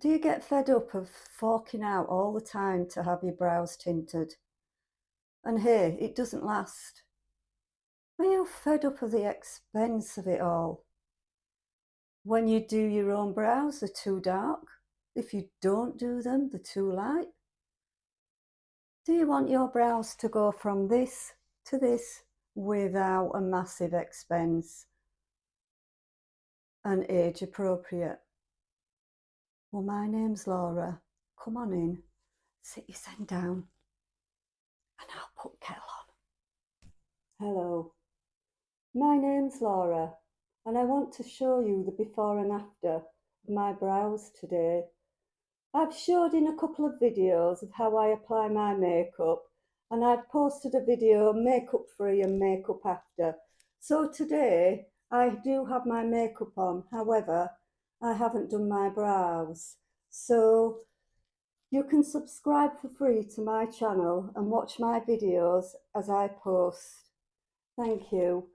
Do you get fed up of forking out all the time to have your brows tinted? And hey, it doesn't last. Are you fed up of the expense of it all? When you do your own brows, they're too dark. If you don't do them, they're too light. Do you want your brows to go from this to this without a massive expense and age appropriate? Well, my name's Laura. Come on in, sit yourself down, and I'll put kettle on. Hello, my name's Laura, and I want to show you the before and after of my brows today. I've showed in a couple of videos of how I apply my makeup, and I've posted a video makeup free and makeup after. So today I do have my makeup on, however, I haven't done my brows. So you can subscribe for free to my channel and watch my videos as I post. Thank you.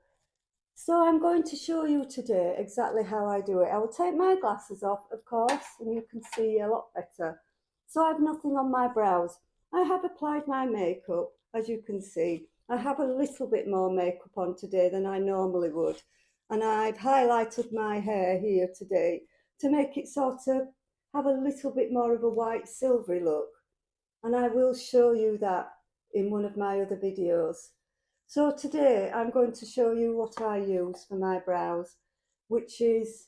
So I'm going to show you today exactly how I do it. I will take my glasses off, of course, and you can see a lot better. So I have nothing on my brows. I have applied my makeup, as you can see. I have a little bit more makeup on today than I normally would. And I've highlighted my hair here today to make it sort of have a little bit more of a white silvery look. And I will show you that in one of my other videos. So today I'm going to show you what I use for my brows, which is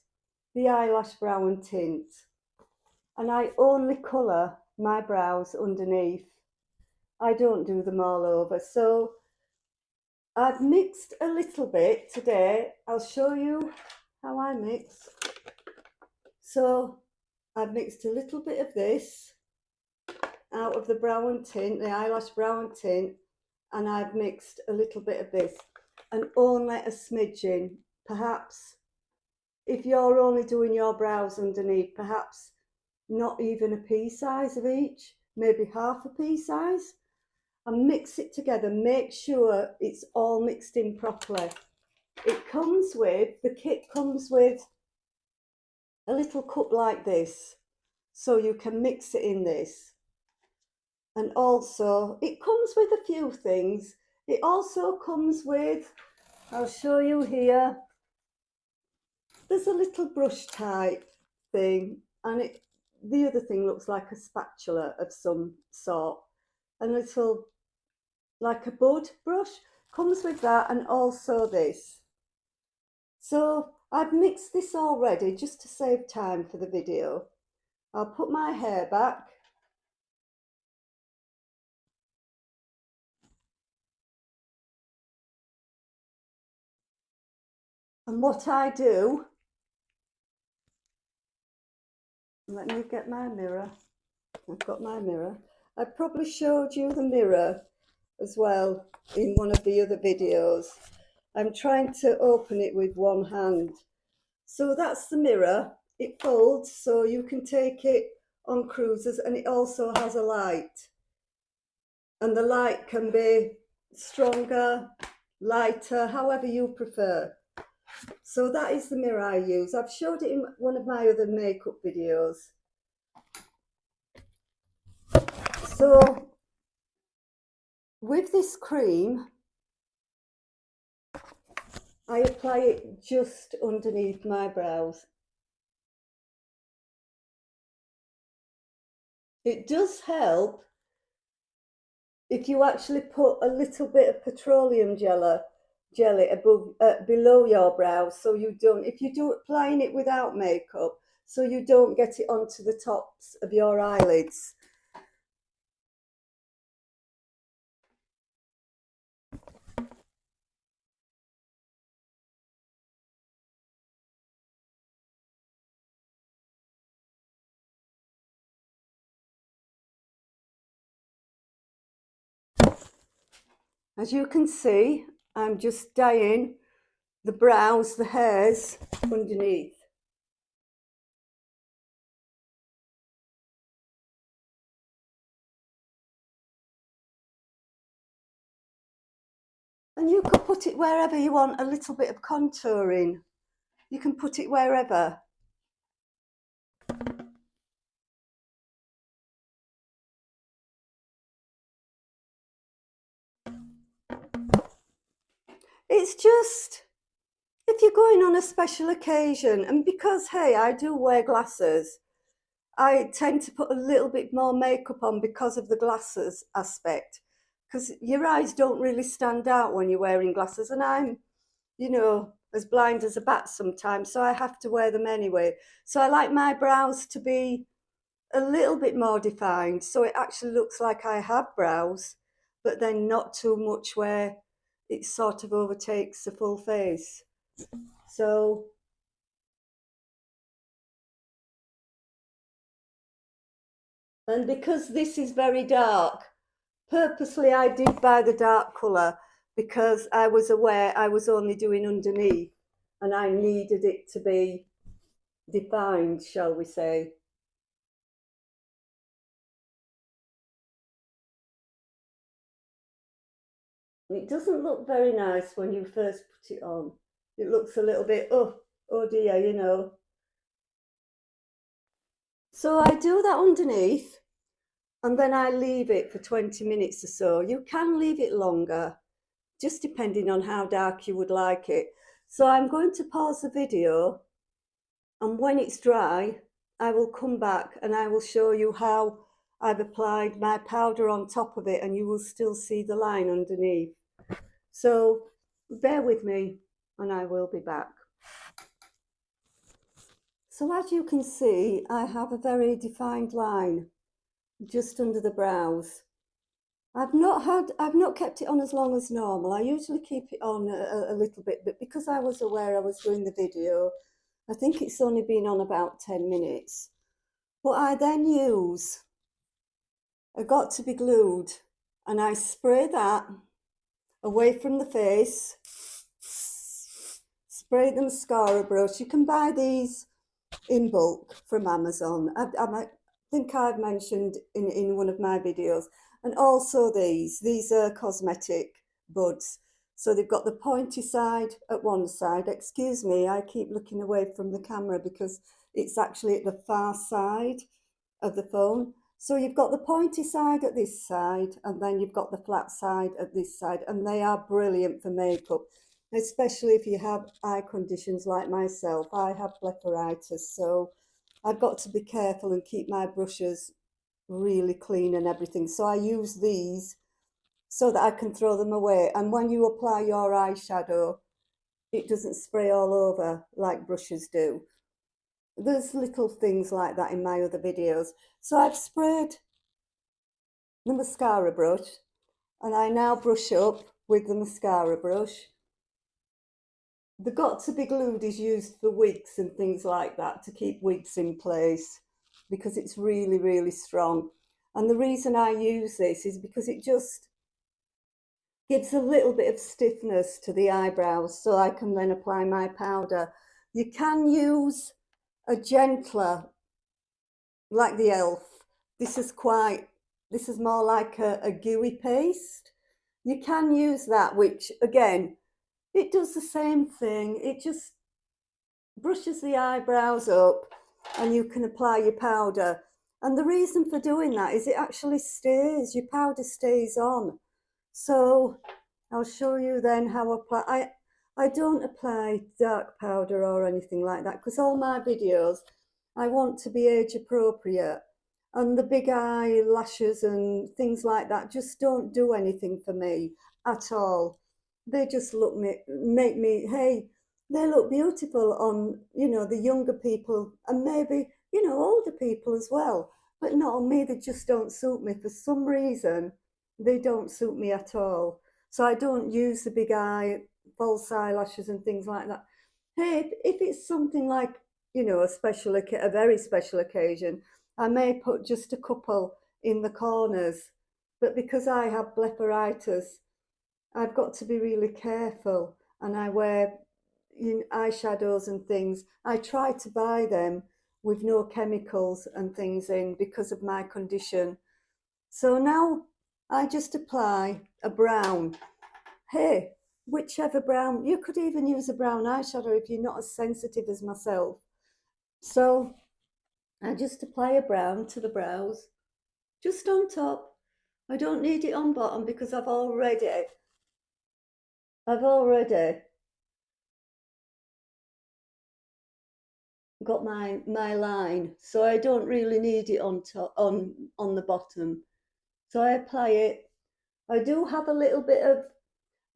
the eyelash brown tint. And I only colour my brows underneath. I don't do them all over. So I've mixed a little bit today. I'll show you how I mix. So I've mixed a little bit of this out of the brown tint, the eyelash brown tint, and I've mixed a little bit of this, and only a smidgen, perhaps, if you're only doing your brows underneath, perhaps not even a pea size of each, maybe half a pea size, and mix it together. Make sure it's all mixed in properly. It comes with, the kit comes with a little cup like this, so you can mix it in this. And also it comes with a few things. It also comes with, I'll show you here, there's a little brush type thing, and the other thing looks like a spatula of some sort, and a little, like a bud brush, comes with that, and also this. So I've mixed this already just to save time for the video. I'll put my hair back. And what I do, let me get my mirror. I've got my mirror. I probably showed you the mirror as well in one of the other videos. I'm trying to open it with one hand. So that's the mirror. It folds so you can take it on cruises, and it also has a light. And the light can be stronger, lighter, however you prefer. So that is the mirror I use. I've showed it in one of my other makeup videos. So with this cream, I apply it just underneath my brows. It does help if you actually put a little bit of petroleum jelly above, below your brows, so you don't, if you do applying it without makeup, so you don't get it onto the tops of your eyelids. As you can see, I'm just dyeing the brows, the hairs underneath. And you could put it wherever you want a little bit of contouring. You can put it wherever. It's just, if you're going on a special occasion, and because, hey, I do wear glasses, I tend to put a little bit more makeup on because of the glasses aspect. Because your eyes don't really stand out when you're wearing glasses, and I'm, as blind as a bat sometimes, so I have to wear them anyway. So I like my brows to be a little bit more defined, so it actually looks like I have brows, but then not too much where it sort of overtakes the full face. So, and because this is very dark, purposely I did buy the dark colour because I was aware I was only doing underneath and I needed it to be defined, shall we say. It doesn't look very nice when you first put it on. It looks a little bit, oh dear. So I do that underneath and then I leave it for 20 minutes or so. You can leave it longer, just depending on how dark you would like it. So I'm going to pause the video, and when it's dry, I will come back and I will show you how I've applied my powder on top of it, and you will still see the line underneath. So bear with me and I will be back. So as you can see, I have a very defined line just under the brows. I've not kept it on as long as normal. I usually keep it on a little bit, but because I was aware I was doing the video, I think it's only been on about 10 minutes. What I then use a got to be glued, and I spray that away from the face, spray the mascara brush. You can buy these in bulk from Amazon. I think I've mentioned in one of my videos. And also these are cosmetic buds. So they've got the pointy side at one side. Excuse me, I keep looking away from the camera because it's actually at the far side of the phone. So you've got the pointy side at this side, and then you've got the flat side at this side, and they are brilliant for makeup, especially if you have eye conditions like myself. I have blepharitis, so I've got to be careful and keep my brushes really clean and everything. So I use these so that I can throw them away. And when you apply your eyeshadow, it doesn't spray all over like brushes do. There's little things like that in my other videos. So I've sprayed the mascara brush, and I now brush up with the mascara brush. The got to be glued is used for wigs and things like that, to keep wigs in place, because it's really, really strong. And the reason I use this is because it just gives a little bit of stiffness to the eyebrows, so I can then apply my powder. You can use a gentler, like the elf. This is more like a gooey paste. You can use that, which again, it does the same thing. It just brushes the eyebrows up and you can apply your powder. And the reason for doing that is it actually stays, your powder stays on. So I'll show you then how I don't apply dark powder or anything like that, because all my videos I want to be age appropriate, and the big eyelashes and things like that just don't do anything for me at all. They just make me, hey, they look beautiful on, the younger people, and maybe, older people as well, but not on me. They just don't suit me for some reason. They don't suit me at all. So I don't use the big false eyelashes and things like that. Hey, if it's something like, a very special occasion, I may put just a couple in the corners. But because I have blepharitis, I've got to be really careful, and I wear eyeshadows and things. I try to buy them with no chemicals and things in because of my condition. So now I just apply a brown. Hey, whichever brown, you could even use a brown eyeshadow if you're not as sensitive as myself. So I just apply a brown to the brows, just on top. I don't need it on bottom because I've already I've already got my line, so I don't really need it on top on the bottom. So I apply it. I do have a little bit of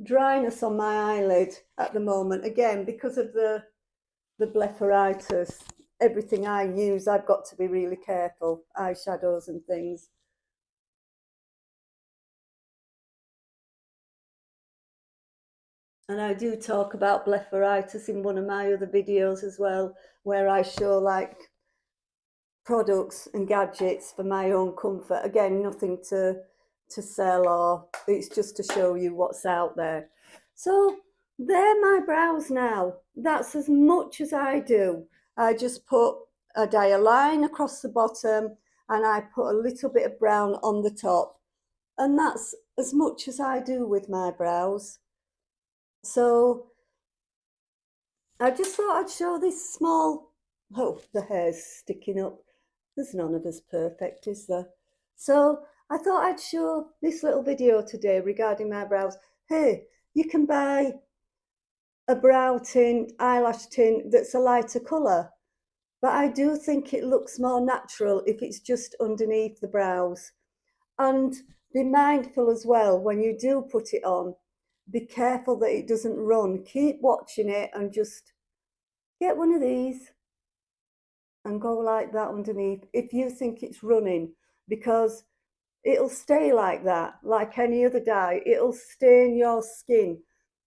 dryness on my eyelid at the moment, again because of the blepharitis. Everything I use, I've got to be really careful, eyeshadows and things. And I do talk about blepharitis in one of my other videos as well, where I show like products and gadgets for my own comfort. Again, nothing to sell, or it's just to show you what's out there. So they're my brows now. That's as much as I do. I just put I dye a line across the bottom and I put a little bit of brown on the top. And that's as much as I do with my brows. So I just thought I'd show this small, oh, the hair's sticking up. There's none of us perfect, is there? So I thought I'd show this little video today regarding my brows. Hey, you can buy a brow tint, eyelash tint that's a lighter colour, but I do think it looks more natural if it's just underneath the brows. And be mindful as well when you do put it on, be careful that it doesn't run. Keep watching it and just get one of these and go like that underneath if you think it's running, because it'll stay like that, like any other dye. It'll stain your skin.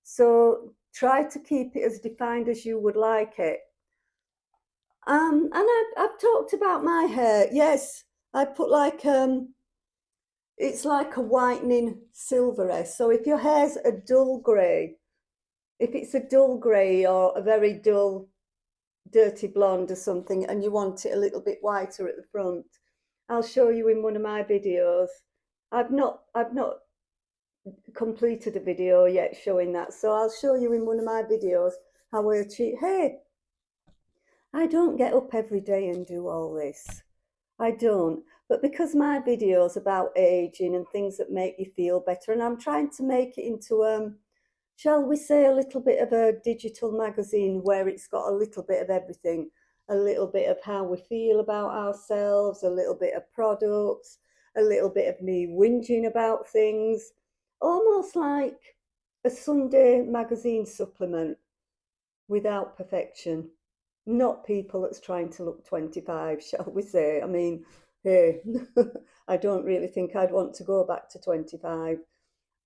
So try to keep it as defined as you would like it. And I've talked about my hair. Yes, I put like it's like a whitening silvery. So if your hair's a dull grey, if it's a dull grey or a very dull dirty blonde or something, and you want it a little bit whiter at the front, I'll show you in one of my videos. I've not completed a video yet showing that, so I'll show you in one of my videos how I achieve. Hey, I don't get up every day and do all this. I don't. But because my video's about aging and things that make you feel better, and I'm trying to make it into shall we say, a little bit of a digital magazine where it's got a little bit of everything, a little bit of how we feel about ourselves, a little bit of products, a little bit of me whinging about things, almost like a Sunday magazine supplement without perfection. Not people that's trying to look 25, shall we say. I mean, hey, I don't really think I'd want to go back to 25.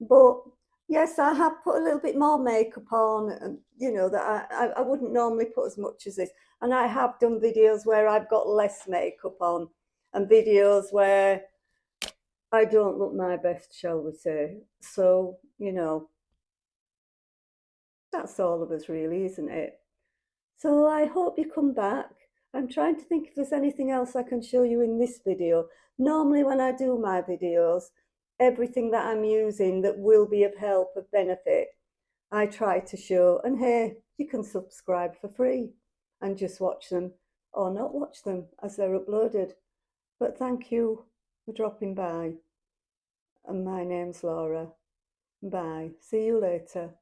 But yes, I have put a little bit more makeup on, and that I wouldn't normally put as much as this. And I have done videos where I've got less makeup on, and videos where I don't look my best, shall we say. So, that's all of us really, isn't it? So I hope you come back. I'm trying to think if there's anything else I can show you in this video. Normally when I do my videos, everything that I'm using that will be of help, of benefit, I try to show. And hey, you can subscribe for free and just watch them or not watch them as they're uploaded. But thank you for dropping by. And my name's Laura. Bye. See you later.